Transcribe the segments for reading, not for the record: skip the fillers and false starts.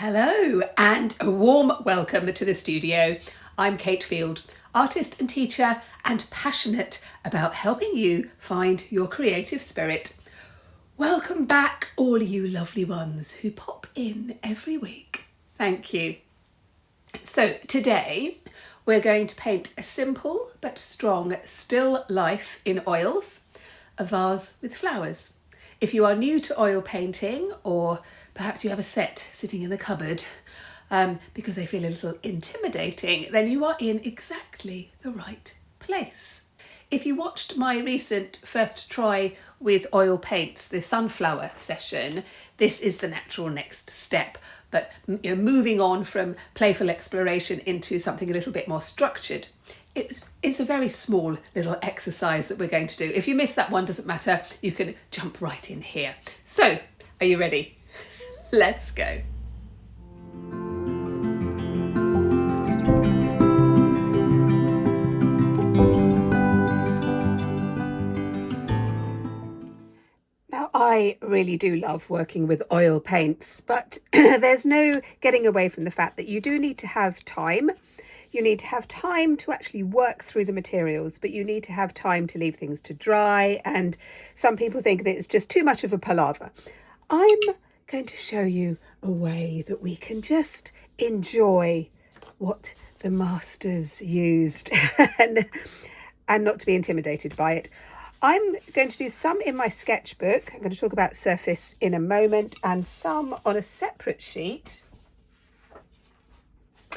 Hello and a warm welcome to the studio. I'm Cate Field, artist and teacher and passionate about helping you find your creative spirit. Welcome back, all you lovely ones who pop in every week. Thank you. So today we're going to paint a simple but strong still life in oils, a vase with flowers. If you are new to oil painting, or perhaps you have a set sitting in the cupboard because they feel a little intimidating, then you are in exactly the right place. If you watched my recent first try with oil paints, the sunflower session, this is the natural next step. But moving on from playful exploration into something a little bit more structured. It's a very small little exercise that we're going to do. If you missed that one, doesn't matter, you can jump right in here. So, are you ready? Let's go. Now, I really do love working with oil paints, but there's no getting away from the fact that you do need to have time. You need to have time to actually work through the materials, but you need to have time to leave things to dry. And some people think that it's just too much of a palaver. I'm going to show you a way that we can just enjoy what the masters used and not to be intimidated by it. I'm going to do some in my sketchbook. I'm going to talk about surface in a moment, and some on a separate sheet.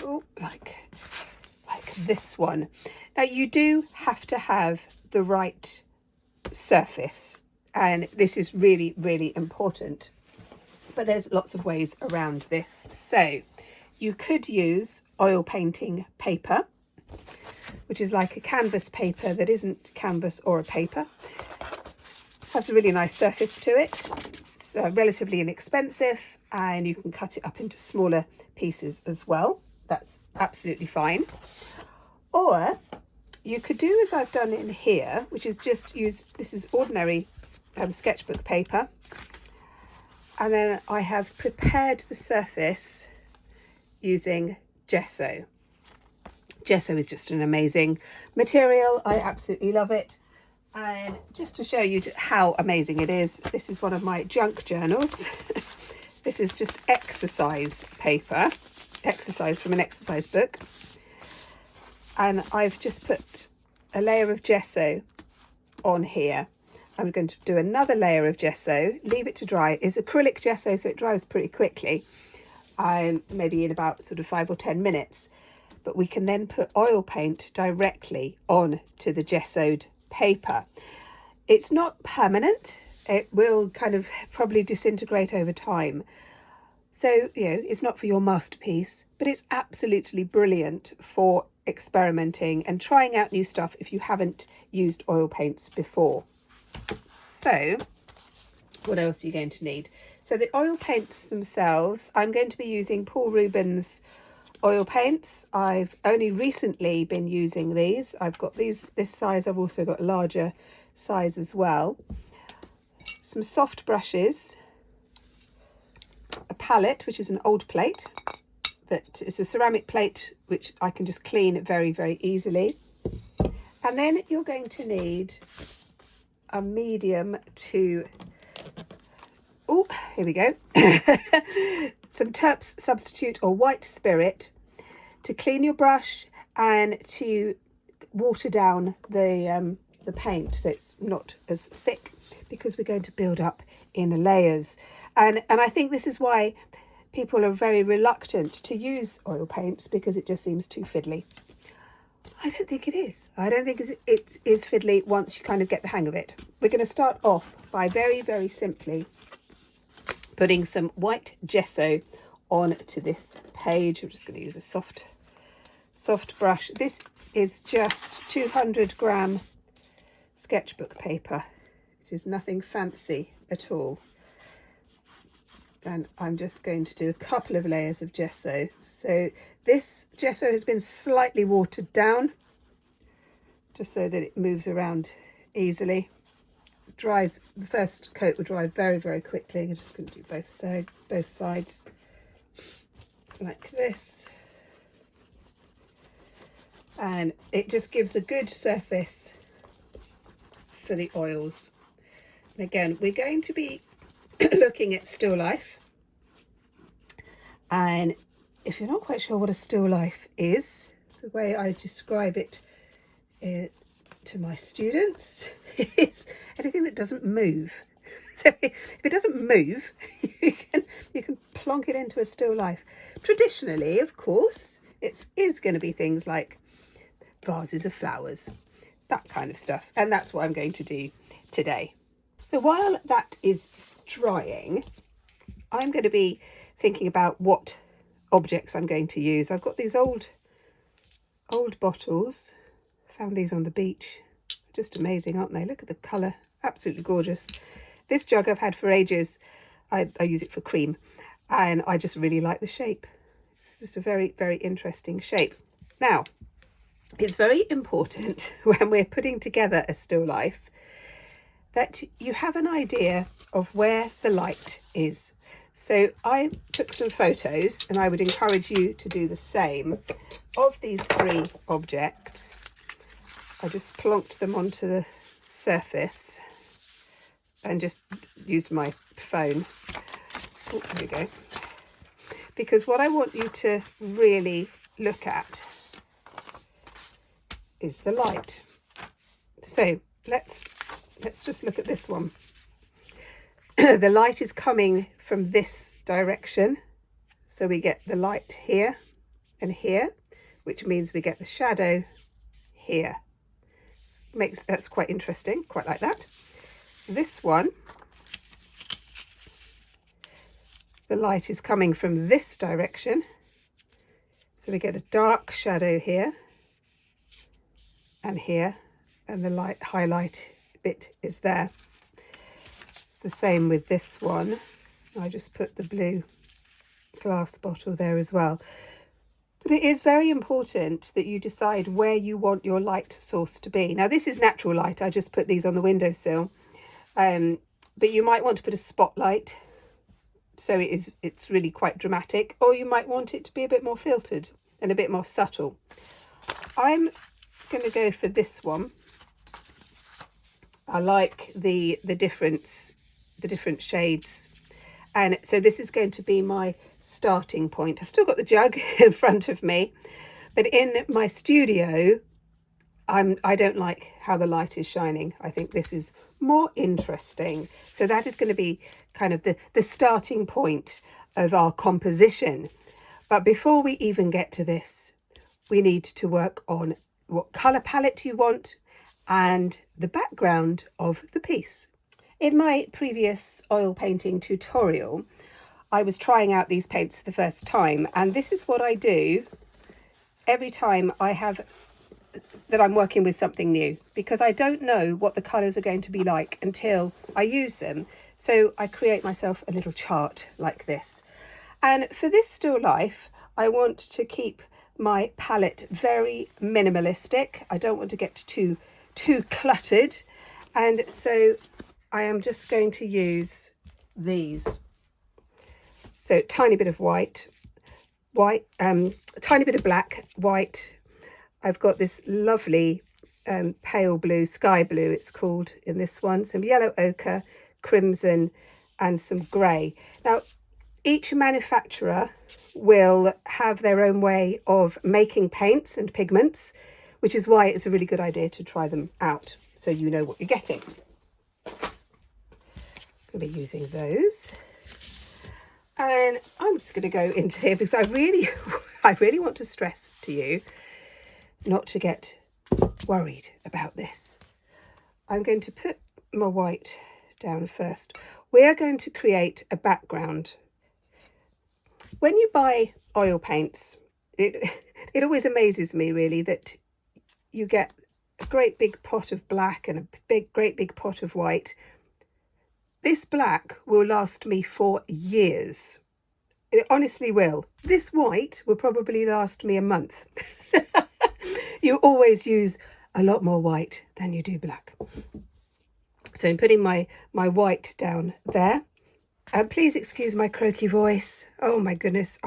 Oh, like this one. Now you do have to have the right surface, and this is really, really important. But there's lots of ways around this. So you could use oil painting paper, which is like a canvas paper that isn't canvas or a paper. It has a really nice surface to it. It's relatively inexpensive, and you can cut it up into smaller pieces as well. That's absolutely fine. Or you could do as I've done in here, which is just use, this is ordinary sketchbook paper. And then I have prepared the surface using gesso. Gesso is just an amazing material. I absolutely love it. And just to show you how amazing it is, this is one of my junk journals. This is just exercise paper, exercise from an exercise book. And I've just put a layer of gesso on here. I'm going to do another layer of gesso, leave it to dry. It's acrylic gesso, so it dries pretty quickly, maybe in about sort of 5 or 10 minutes. But we can then put oil paint directly on to the gessoed paper. It's not permanent. It will kind of probably disintegrate over time. So, it's not for your masterpiece, but it's absolutely brilliant for experimenting and trying out new stuff if you haven't used oil paints before. So, what else are you going to need? So the oil paints themselves, I'm going to be using Paul Rubens oil paints. I've only recently been using these. I've got this size. I've also got a larger size as well. Some soft brushes, a palette, which is an old plate. That is a ceramic plate which I can just clean very, very easily. And then you're going to need a medium to, oh, here we go, some Turpentine Substitute or white spirit to clean your brush and to water down the paint so it's not as thick, because we're going to build up in layers. And I think this is why people are very reluctant to use oil paints, because it just seems too fiddly. I don't think it is. I don't think it is fiddly once you kind of get the hang of it. We're going to start off by very, very simply putting some white gesso onto this page. I'm just going to use a soft brush. This is just 200-gram sketchbook paper. It is nothing fancy at all. And I'm just going to do a couple of layers of gesso. So this gesso has been slightly watered down, just so that it moves around easily. Dries, the first coat will dry very, very quickly. I'm just going to do both sides. like this, and it just gives a good surface for the oils. And again, we're going to be looking at still life, and if you're not quite sure what a still life is, the way I describe it to my students is anything that doesn't move. So if it doesn't move, you can plonk it into a still life. Traditionally, of course, it is going to be things like vases of flowers, that kind of stuff. And that's what I'm going to do today. So while that is drying, I'm going to be thinking about what objects I'm going to use. I've got these old bottles. Found these on the beach. Just amazing, aren't they? Look at the colour. Absolutely gorgeous. This jug I've had for ages. I use it for cream, and I just really like the shape. It's just a very, very interesting shape. Now, it's very important when we're putting together a still life that you have an idea of where the light is. So I took some photos, and I would encourage you to do the same, of these three objects. I just plonked them onto the surface and just used my phone. Oh, there we go. Because what I want you to really look at is the light. So let's just look at this one. The light is coming from this direction, so we get the light here and here, which means we get the shadow here. That's quite interesting, quite like that. This one, the light is coming from this direction, so we get a dark shadow here and here, and the light highlight bit is there. It's the same with this one. I just put the blue glass bottle there as well. But it is very important that you decide where you want your light source to be. Now, this is natural light. I just put these on the windowsill. But you might want to put a spotlight, so it's really quite dramatic. Or you might want it to be a bit more filtered and a bit more subtle. I'm going to go for this one. I like the different shades. And so this is going to be my starting point. I've still got the jug in front of me, but in my studio, I don't like how the light is shining. I think this is more interesting. So that is going to be kind of the starting point of our composition. But before we even get to this, we need to work on what colour palette you want and the background of the piece. In my previous oil painting tutorial, I was trying out these paints for the first time, and this is what I do every time I'm working with something new, because I don't know what the colours are going to be like until I use them. So I create myself a little chart like this. And for this still life, I want to keep my palette very minimalistic. I don't want to get too cluttered, and so I am just going to use these. So tiny bit of white, tiny bit of black, white. I've got this lovely pale blue, sky blue it's called in this one, some yellow ochre, crimson and some grey. Now each manufacturer will have their own way of making paints and pigments, which is why it's a really good idea to try them out so you know what you're getting. I'll be using those, and I'm just going to go into here because I really want to stress to you not to get worried about this. I'm going to put my white down first. We are going to create a background. When you buy oil paints, it always amazes me really that you get a great big pot of black and a great big pot of white. This black will last me for years. It honestly will. This white will probably last me a month. You always use a lot more white than you do black. So I'm putting my white down there. Please excuse my croaky voice. Oh my goodness,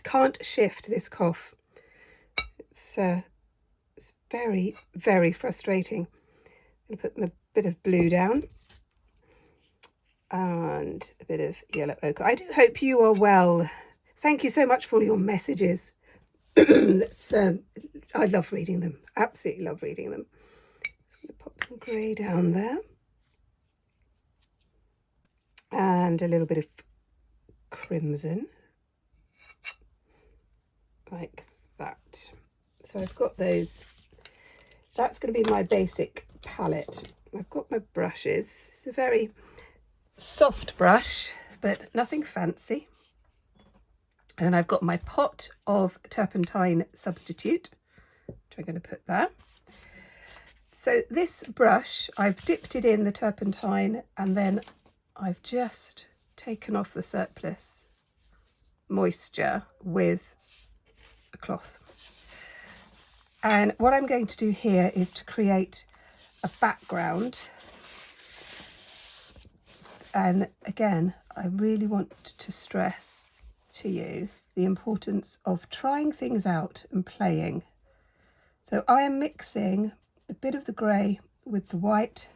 can't shift this cough. It's very, very frustrating. I'm going to put a bit of blue down and a bit of yellow ochre. I do hope you are well. Thank you so much for all your messages. I love reading them. Absolutely love reading them. Just going to pop some grey down there. And a little bit of crimson. Like that. So I've got those. That's going to be my basic palette. I've got my brushes. It's a very soft brush, but nothing fancy. And I've got my pot of Turpentine Substitute, which I'm going to put there. So this brush, I've dipped it in the turpentine and then I've just taken off the surplus moisture with a cloth. And what I'm going to do here is to create a background. And again, I really want to stress to you the importance of trying things out and playing. So I am mixing a bit of the grey with the white.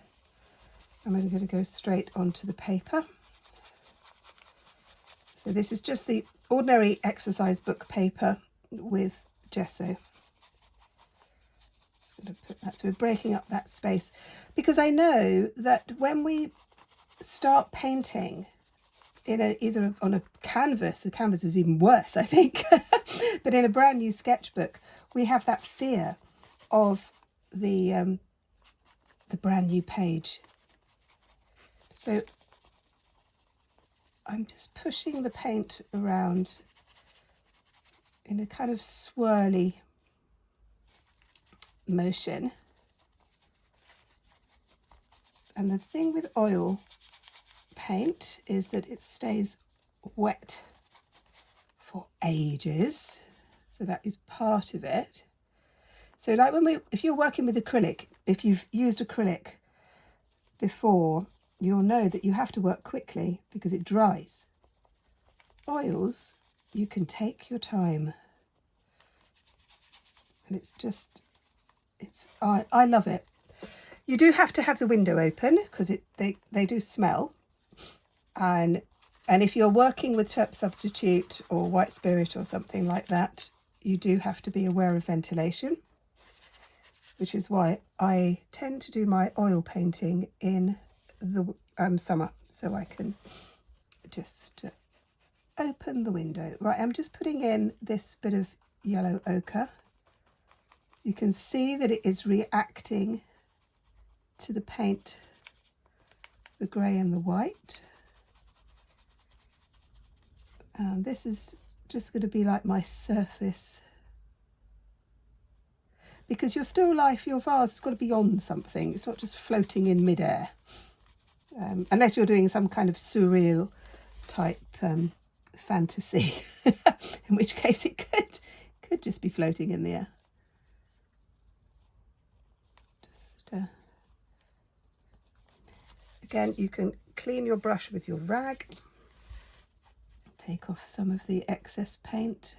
I'm going to go straight onto the paper. So this is just the ordinary exercise book paper with gesso. Put that, so we're breaking up that space, because I know that when we start painting in either on a canvas is even worse, I think, but in a brand new sketchbook, we have that fear of the brand new page. So I'm just pushing the paint around in a kind of swirly motion. And the thing with oil paint is that it stays wet for ages, so that is part of it. So like if you're working with acrylic, if you've used acrylic before, you'll know that you have to work quickly because it dries. Oils, you can take your time, and I love it. You do have to have the window open because they do smell. And if you're working with Turp Substitute or White Spirit or something like that, you do have to be aware of ventilation, which is why I tend to do my oil painting in the summer, so I can just open the window. Right, I'm just putting in this bit of yellow ochre. You can see that it is reacting to the paint, the grey and the white. And this is just going to be like my surface, because your still life, your vase has got to be on something. It's not just floating in midair, unless you're doing some kind of surreal type fantasy, in which case it could just be floating in the air. Again, you can clean your brush with your rag, take off some of the excess paint.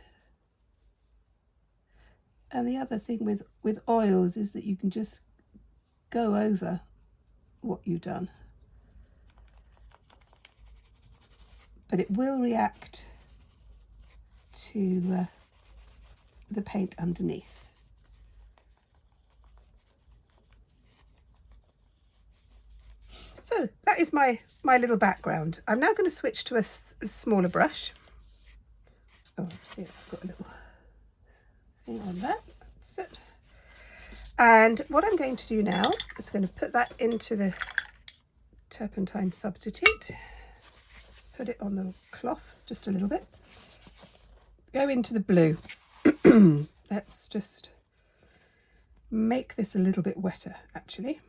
And the other thing with oils is that you can just go over what you've done, but it will react to the paint underneath. So that is my little background. I'm now going to switch to a smaller brush. Oh, see, I've got a little thing on that. That's it. And what I'm going to do now is going to put that into the Turpentine Substitute. Put it on the cloth just a little bit. Go into the blue. Let's just make this a little bit wetter, actually.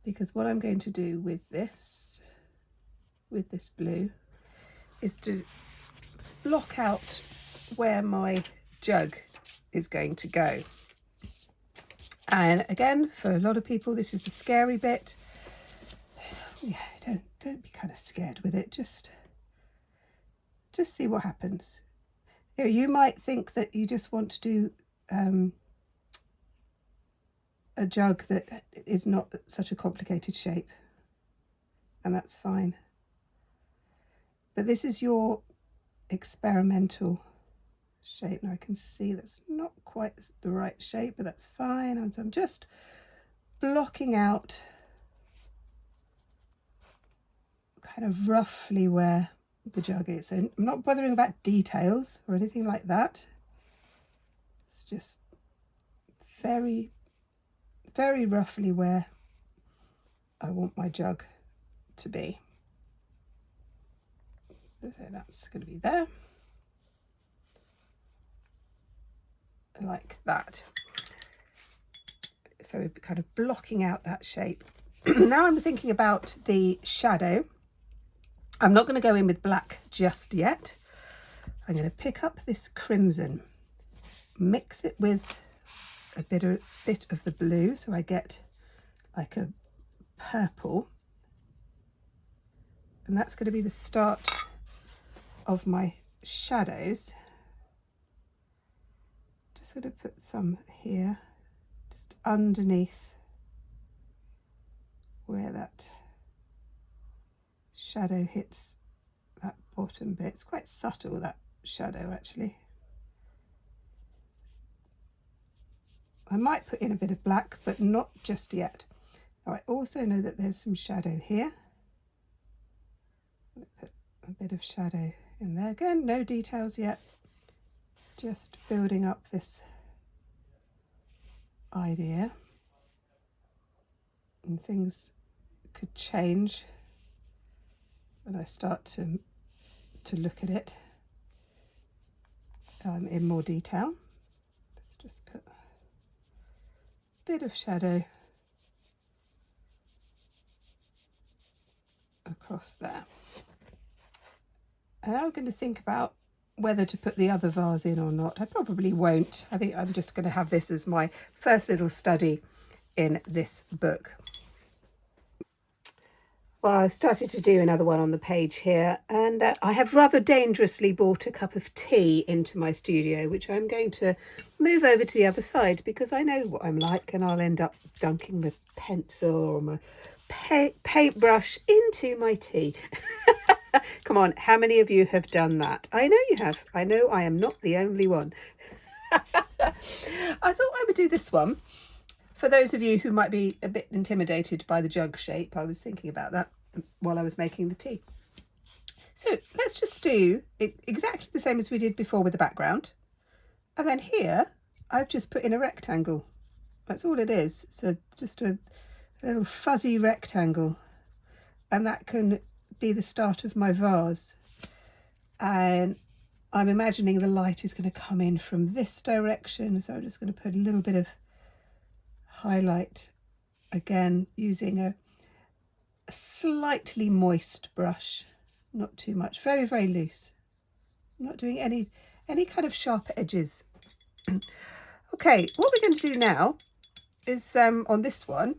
Because what I'm going to do with this blue is to block out where my jug is going to go. And again, for a lot of people, this is the scary bit. Yeah, don't be kind of scared with it. Just just see what happens. You know, you might think that you just want to do a jug that is not such a complicated shape, and that's fine. But this is your experimental shape. Now I can see that's not quite the right shape, but that's fine. And so I'm just blocking out kind of roughly where the jug is. So I'm not bothering about details or anything like that. It's just very, very roughly where I want my jug to be. So that's going to be there, like that. So we're kind of blocking out that shape. Now I'm thinking about the shadow. I'm not going to go in with black just yet. I'm going to pick up this crimson, mix it with a bit of the blue, so I get like a purple, and that's going to be the start of my shadows. Just going to put some here, just underneath where that shadow hits that bottom bit. It's quite subtle, that shadow, actually. I might put in a bit of black, but not just yet. Now, I also know that there's some shadow here. I'll put a bit of shadow in there. Again, no details yet, just building up this idea, and things could change when I start to look at it in more detail. Let's just put a bit of shadow across there. And I'm going to think about whether to put the other vase in or not. I probably won't. I think I'm just going to have this as my first little study in this book. Well, I started to do another one on the page here, and I have rather dangerously brought a cup of tea into my studio, which I'm going to move over to the other side because I know what I'm like, and I'll end up dunking my pencil or my paintbrush into my tea. Come on, how many of you have done that? I know you have. I know I am not the only one. I thought I would do this one. For those of you who might be a bit intimidated by the jug shape, I was thinking about that while I was making the tea. So let's just do exactly the same as we did before with the background. And then here, I've just put in a rectangle. That's all it is. So just a little fuzzy rectangle. And that can be the start of my vase. And I'm imagining the light is going to come in from this direction. So I'm just going to put a little bit of highlight, again using a slightly moist brush, not too much, very, very loose. I'm not doing any kind of sharp edges. Okay, what we're going to do now is on this one,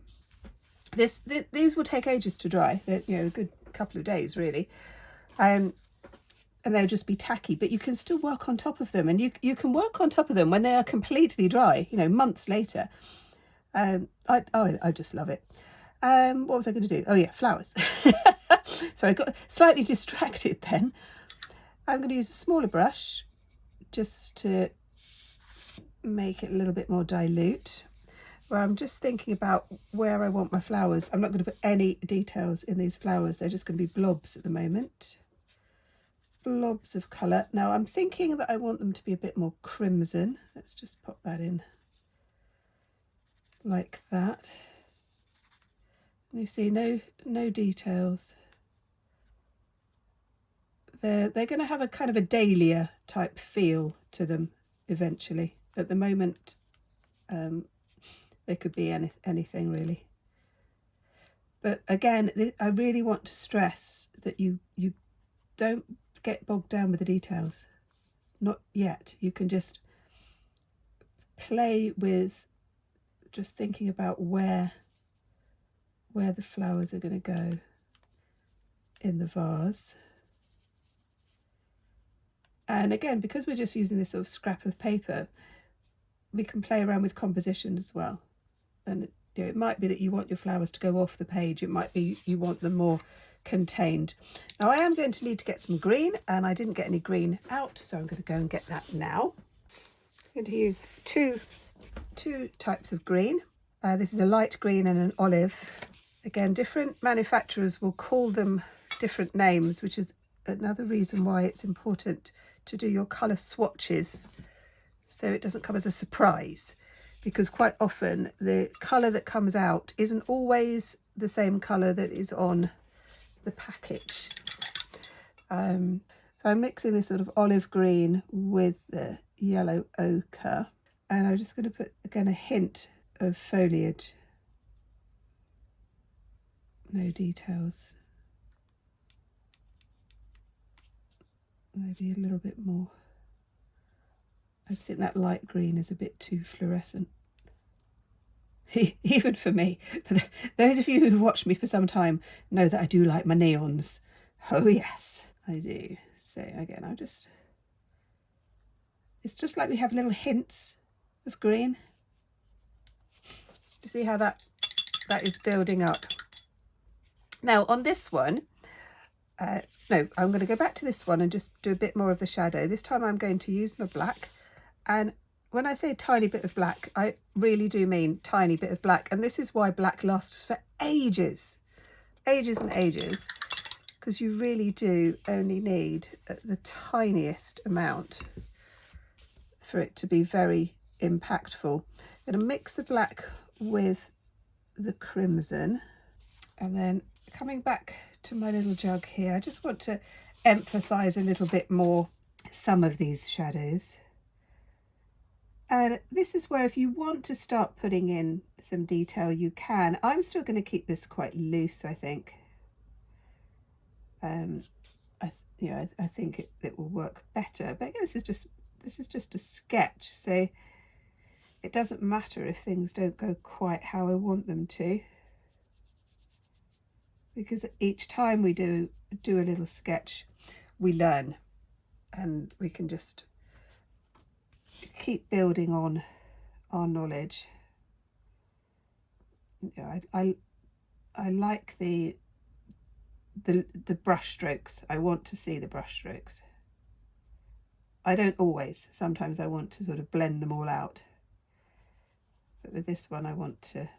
these will take ages to dry. They're, you know, a good couple of days really, and they'll just be tacky, but you can still work on top of them, and you can work on top of them when they are completely dry, you know, months later. I just love it. What was I going to do? Oh yeah, flowers. So I got slightly distracted then. I'm going to use a smaller brush just to make it a little bit more dilute. Well, I'm just thinking about where I want my flowers. I'm not going to put any details in these flowers. They're just going to be blobs at the moment. Blobs of colour. Now I'm thinking that I want them to be a bit more crimson. Let's just pop that in like that. You see, no details. They're going to have a kind of a dahlia type feel to them eventually. At the moment, they could be anything really. But again, I really want to stress that you don't get bogged down with the details. Not yet. You can just play with just thinking about where the flowers are going to go in the vase. And again, because we're just using this sort of scrap of paper, we can play around with composition as well. And you know, it might be that you want your flowers to go off the page. It might be you want them more contained. Now I am going to need to get some green, and I didn't get any green out, so I'm going to go and get that now. I'm going to use two types of green. This is a light green and an olive. Again, different manufacturers will call them different names, which is another reason why it's important to do your colour swatches so it doesn't come as a surprise, because quite often the colour that comes out isn't always the same colour that is on the package. So I'm mixing this sort of olive green with the yellow ochre, and I'm just going to put again a hint of foliage. No details. Maybe a little bit more. I just think that light green is a bit too fluorescent. Even for me. But those of you who've watched me for some time know that I do like my neons. Oh yes, I do. So again, it's just like we have little hints of green. You see how that is building up. Now on this one, no, I'm going to go back to this one and just do a bit more of the shadow. This time I'm going to use my black. And when I say a tiny bit of black, I really do mean tiny bit of black. And this is why black lasts for ages, ages and ages, because you really do only need the tiniest amount for it to be very impactful. I'm going to mix the black with the crimson, and then coming back to my little jug here, I just want to emphasize a little bit more some of these shadows. And this is where if you want to start putting in some detail, you can. I'm still going to keep this quite loose, I think. I think it will work better. But again, this is just a sketch, so it doesn't matter if things don't go quite how I want them to, because each time we do a little sketch, we learn, and we can just keep building on our knowledge. Yeah, I like the brush strokes. I want to see the brush strokes. I don't always. Sometimes I want to sort of blend them all out. But with this one, I want to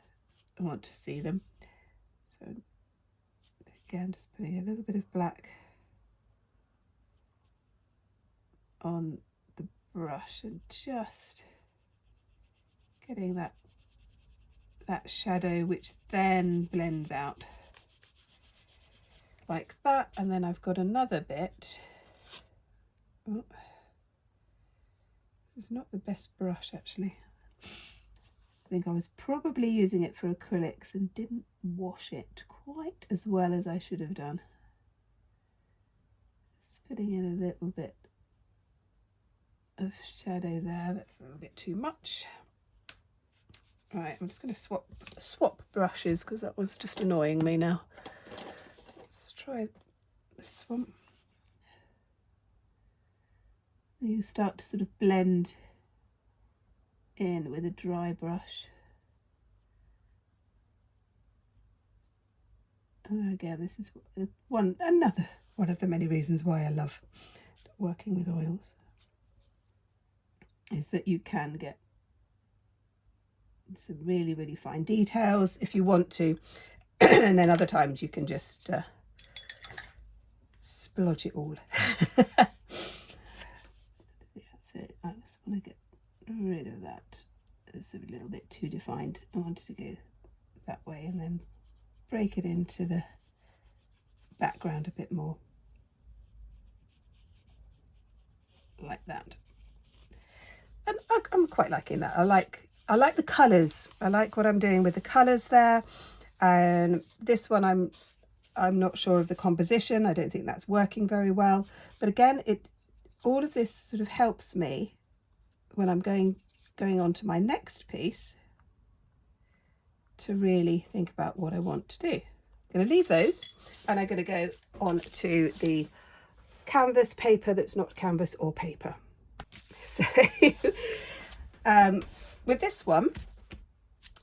see them. So again, just putting a little bit of black on the brush and just getting that shadow, which then blends out like that. And then I've got another bit. Oh, this is not the best brush actually. I think I was probably using it for acrylics and didn't wash it quite as well as I should have done. Just putting in a little bit of shadow there. That's a little bit too much. Right, I'm just going to swap brushes because that was just annoying me now. Let's try this one. You start to sort of blend in with a dry brush. And again, this is another one of the many reasons why I love working with oils, is that you can get some really, really fine details if you want to, and then other times you can just splodge it all. So I just want to get rid of that. It's a little bit too defined. I wanted to go that way and then break it into the background a bit more, like that. And I'm quite liking that. I like the colours. I like what I'm doing with the colours there. And this one I'm not sure of the composition. I don't think that's working very well. But again, all of this sort of helps me when I'm going on to my next piece to really think about what I want to do. I'm going to leave those and I'm going to go on to the canvas paper that's not canvas or paper. So with this one,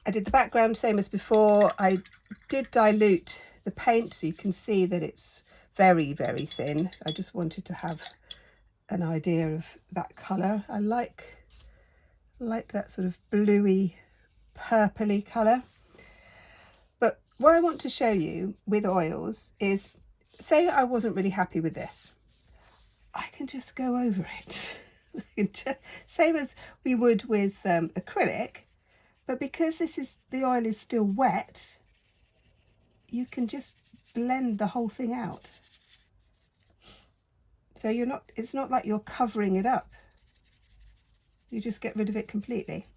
I did the background same as before. I did dilute the paint so you can see that it's very, very thin. I just wanted to have an idea of that colour. I like that sort of bluey, purpley colour. But what I want to show you with oils is, say I wasn't really happy with this, I can just go over it. Same as we would with acrylic, but because the oil is still wet, you can just blend the whole thing out. So it's not like you're covering it up. You just get rid of it completely.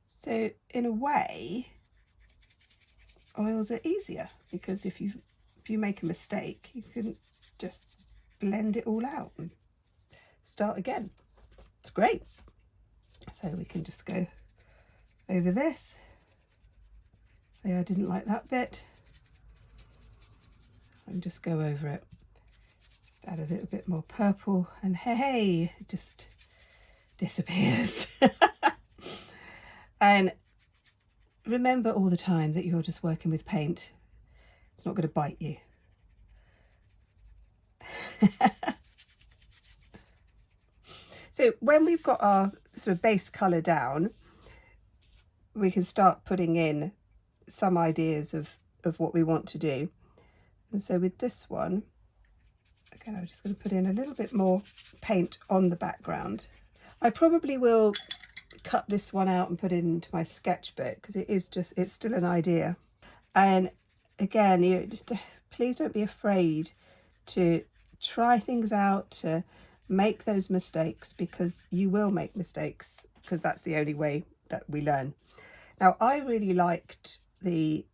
So in a way, oils are easier, because if you make a mistake, you can just blend it all out and start again. It's great. So we can just go over this. Say I didn't like that bit, and just go over it. Just add a little bit more purple, and hey, it just disappears. And remember all the time that you're just working with paint. It's not going to bite you. So when we've got our sort of base colour down, we can start putting in some ideas of what we want to do. And so with this one, again, I'm just going to put in a little bit more paint on the background. I probably will cut this one out and put it into my sketchbook, because it's still an idea. And again, please don't be afraid to try things out, to make those mistakes, because you will make mistakes, because that's the only way that we learn. Now, I really liked this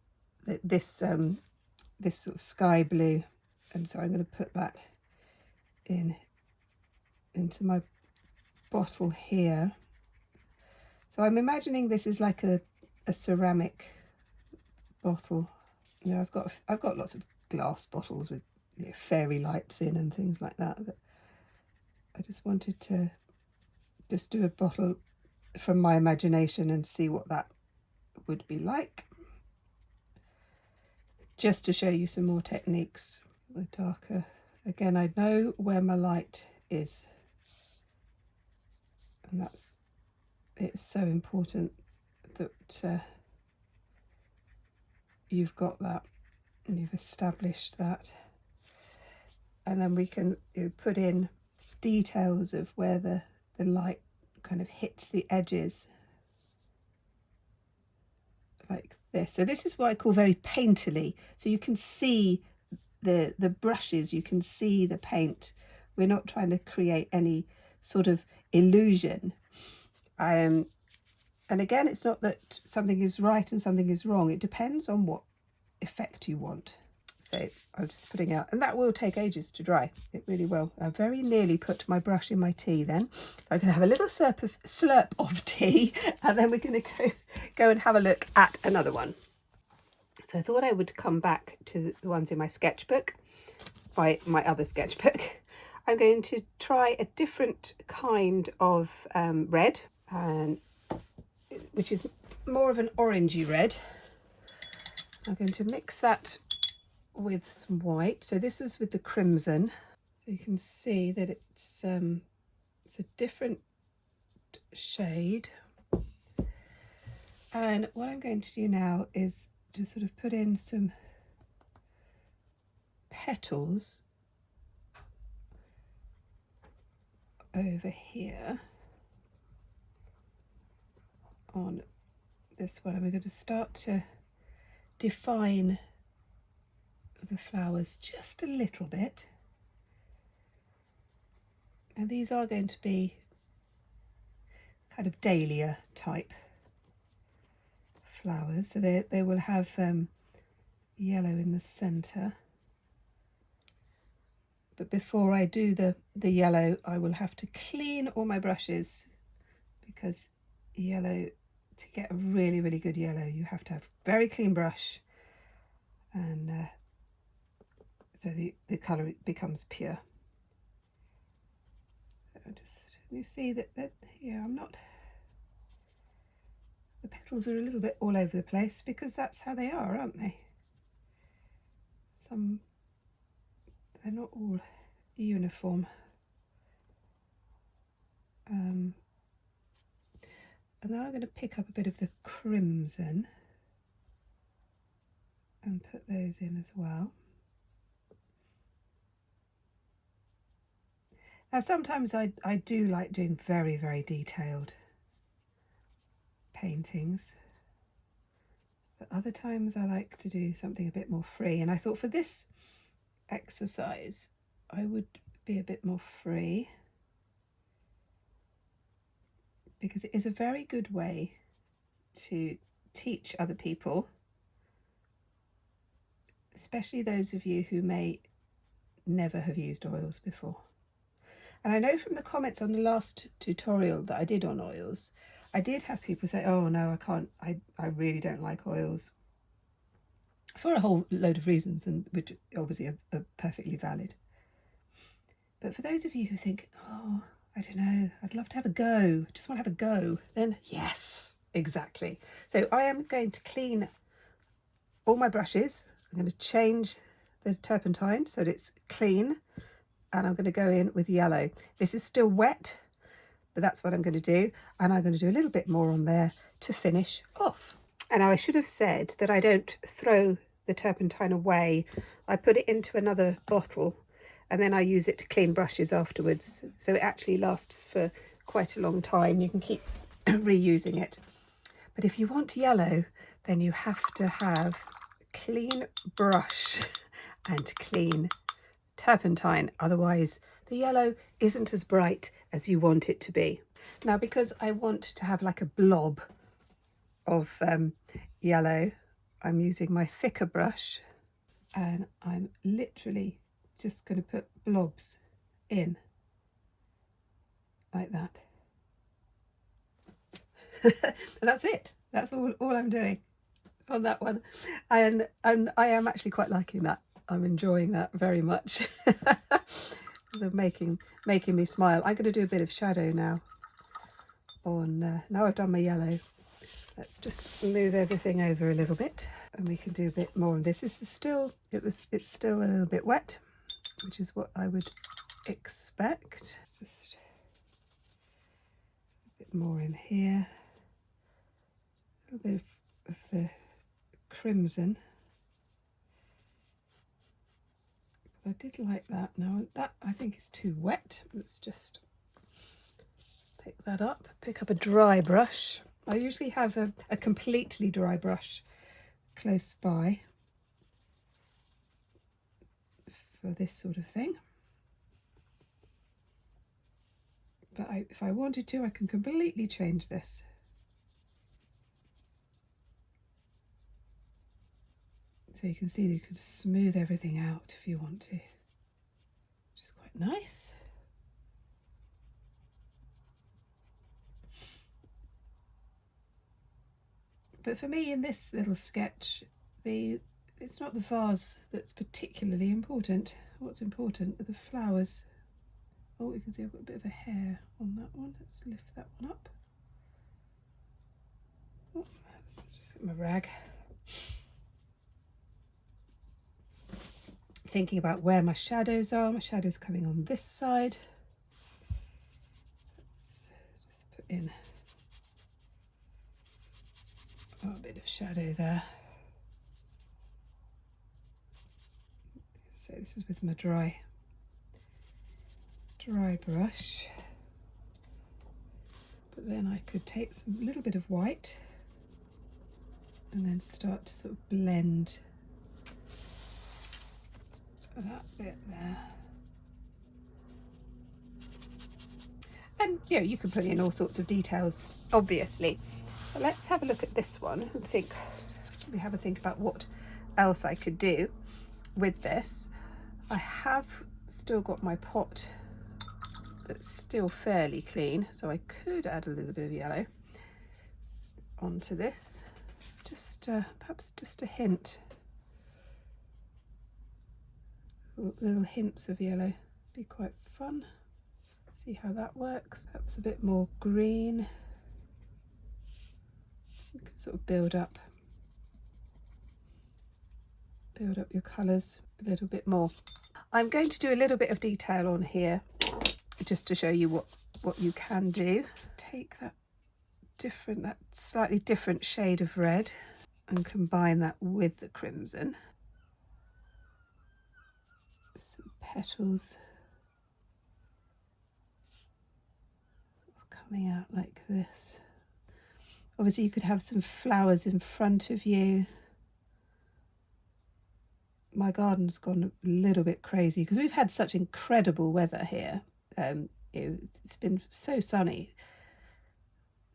sort of sky blue, and so I'm going to put that into my bottle here. So I'm imagining this is like a ceramic bottle. You know, I've got lots of glass bottles with fairy lights in and things like that, but I just wanted to just do a bottle from my imagination and see what that would be like, just to show you some more techniques. The darker, again, I know where my light is, and it's so important that you've got that and you've established that, and then we can put in details of where the light kind of hits the edges, like this. So this is what I call very painterly. So you can see the brushes, you can see the paint. We're not trying to create any sort of illusion. And again, it's not that something is right and something is wrong. It depends on what effect you want. So I'm just putting out, and that will take ages to dry. It really will. I very nearly put my brush in my tea then. I'm going to have a little slurp of tea, and then we're going to go and have a look at another one. So I thought I would come back to the ones in my sketchbook, my other sketchbook. I'm going to try a different kind of red, which is more of an orangey red. I'm going to mix that with some white. So this was with the crimson, so you can see that it's a different shade. And what I'm going to do now is just sort of put in some petals over here on this one, and we're going to start to define the flowers just a little bit. And these are going to be kind of dahlia type flowers, so they will have yellow in the centre. But before I do the yellow, I will have to clean all my brushes, because yellow, to get a really, really good yellow, you have to have a very clean brush. And so the colour becomes pure. So just, you see that yeah, I'm not, the petals are a little bit all over the place because that's how they are, aren't they? They're not all uniform. And now I'm going to pick up a bit of the crimson and put those in as well. Now sometimes I do like doing very, very detailed paintings, but other times I like to do something a bit more free, and I thought for this exercise I would be a bit more free, because it is a very good way to teach other people, especially those of you who may never have used oils before. And I know from the comments on the last tutorial that I did on oils, I did have people say, oh no, I can't, I really don't like oils, for a whole load of reasons, and which obviously are perfectly valid. But for those of you who think, oh, I don't know, I'd love to have a go, just want to have a go, then yes, exactly. So I am going to clean all my brushes. I'm going to change the turpentine so that it's clean, and I'm going to go in with yellow. This is still wet, but that's what I'm going to do, and I'm going to do a little bit more on there to finish off. And I should have said that I don't throw the turpentine away. I put it into another bottle and then I use it to clean brushes afterwards, so it actually lasts for quite a long time. You can keep reusing it. But if you want yellow, then you have to have a clean brush and clean turpentine, otherwise the yellow isn't as bright as you want it to be. Now, because I want to have like a blob of yellow, I'm using my thicker brush, and I'm literally just going to put blobs in like that. And that's it. That's all I'm doing on that one, and I am actually quite liking that. I'm enjoying that very much. It's making me smile. I'm going to do a bit of shadow now on now I've done my yellow. Let's just move everything over a little bit, and we can do a bit more of this. This is still, it's still a little bit wet, which is what I would expect. Just a bit more in here, a little bit of the crimson. I did like that. Now that I think is too wet. Let's just pick that up. Pick up a dry brush. I usually have a completely dry brush close by for this sort of thing. But if I wanted to, I can completely change this. So you can see that you can smooth everything out if you want to, which is quite nice. But for me, in this little sketch, it's not the vase that's particularly important. What's important are the flowers. Oh, you can see I've got a bit of a hair on that one. Let's lift that one up. Oh, let's just get my rag. Thinking about where my shadows are. My shadow's coming on this side. Let's just put in a bit of shadow there. So this is with my dry brush. But then I could take some little bit of white and then start to sort of blend that bit there. And you know, you can put in all sorts of details, obviously. But let's have a look at this one and think, we have a think about what else I could do with this. I have still got my pot that's still fairly clean, so I could add a little bit of yellow onto this, just perhaps just a hint Little hints of yellow. Be quite fun. See how that works. Perhaps a bit more green. You can sort of build up your colours a little bit more. I'm going to do a little bit of detail on here just to show you what you can do. Take that slightly different shade of red and combine that with the crimson. Some petals coming out like this. Obviously you could have some flowers in front of you. My garden's gone a little bit crazy because we've had such incredible weather here. It's been so sunny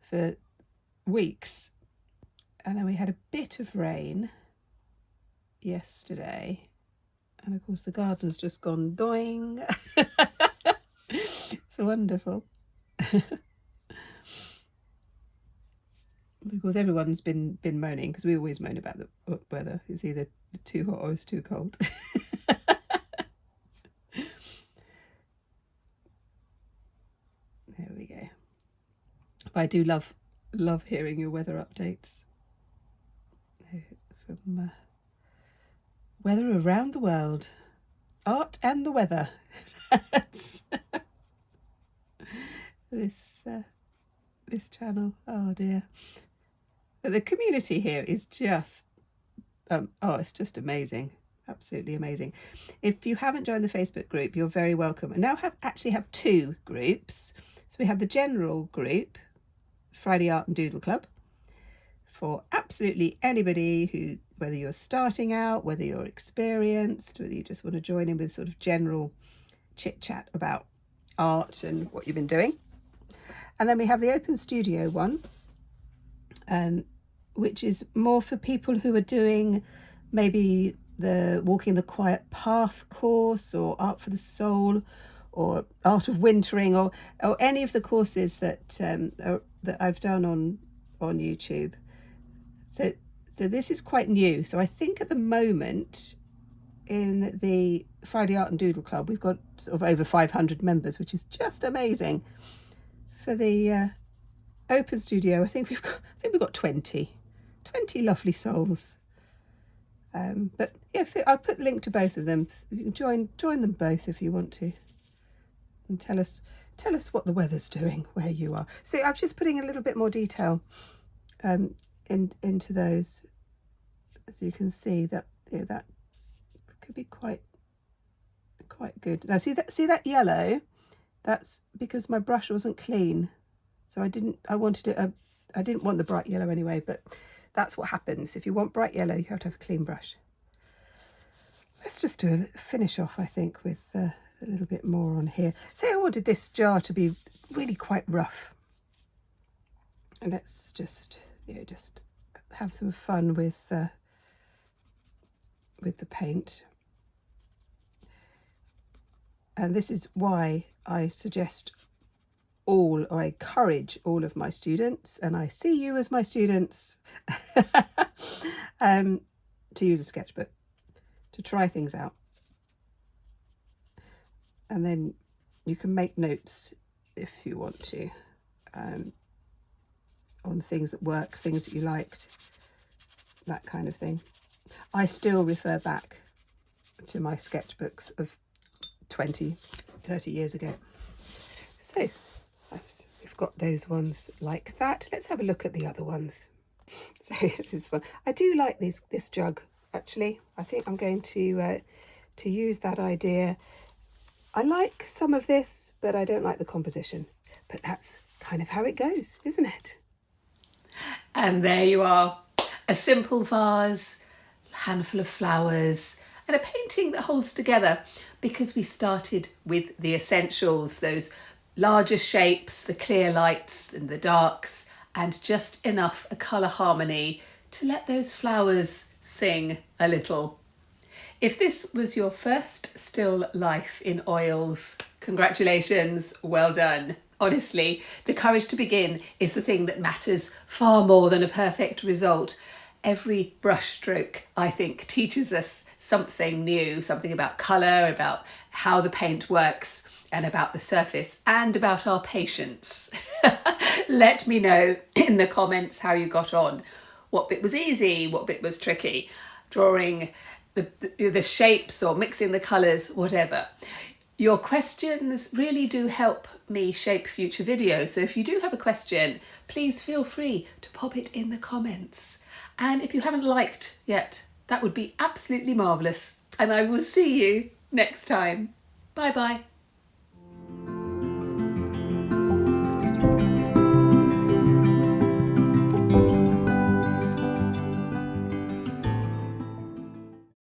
for weeks, and then we had a bit of rain yesterday, and of course the garden's just gone doing. It's wonderful. Because everyone's been moaning, because we always moan about the weather. It's either too hot or it's too cold. There we go. But I do love hearing your weather updates from weather around the world, art and the weather. This channel. Oh dear. But the community here is just it's just amazing. Absolutely amazing. If you haven't joined the Facebook group, you're very welcome. And now actually have two groups. So we have the general group, Friday Art and Doodle Club, for absolutely anybody who, whether you're starting out, whether you're experienced, whether you just want to join in with sort of general chit chat about art and what you've been doing. And then we have the Open Studio one, which is more for people who are doing maybe the Walking the Quiet Path course, or Art for the Soul, or Art of Wintering, or any of the courses that that I've done on YouTube. So this is quite new. So I think at the moment in the Friday Art and Doodle Club we've got sort of over 500 members, which is just amazing. For the Open Studio, I think we've got 20 lovely souls. But yeah, I'll put the link to both of them. You can join them both if you want to, and tell us what the weather's doing where you are. So I'm just putting a little bit more detail into those, as you can see that that could be quite good. Now see that yellow. That's because my brush wasn't clean, so I didn't want the bright yellow anyway, but that's what happens. If you want bright yellow, you have to have a clean brush. Let's just do a finish off, I think, with a little bit more on here. Say I wanted this jar to be really quite rough. And let's just have some fun with the paint. And this is why I encourage all of my students, and I see you as my students, to use a sketchbook, to try things out. And then you can make notes if you want to, on things that work, things that you liked, that kind of thing. I still refer back to my sketchbooks of 20, 30 years ago. So we've got those ones like that. Let's have a look at the other ones. So this one, I do like this jug actually. I think I'm going to use that idea. I like some of this, but I don't like the composition. But that's kind of how it goes, isn't it? And there you are, a simple vase, a handful of flowers, and a painting that holds together, because we started with the essentials, those larger shapes, the clear lights and the darks, and just enough a colour harmony to let those flowers sing a little. If this was your first still life in oils, congratulations, well done. Honestly, the courage to begin is the thing that matters far more than a perfect result. Every brush stroke, I think, teaches us something new, something about colour, about how the paint works, and about the surface, and about our patience. Let me know in the comments how you got on. What bit was easy, what bit was tricky, drawing the shapes or mixing the colours, whatever. Your questions really do help me shape future videos. So if you do have a question, please feel free to pop it in the comments. And if you haven't liked yet, that would be absolutely marvellous. And I will see you next time. Bye bye.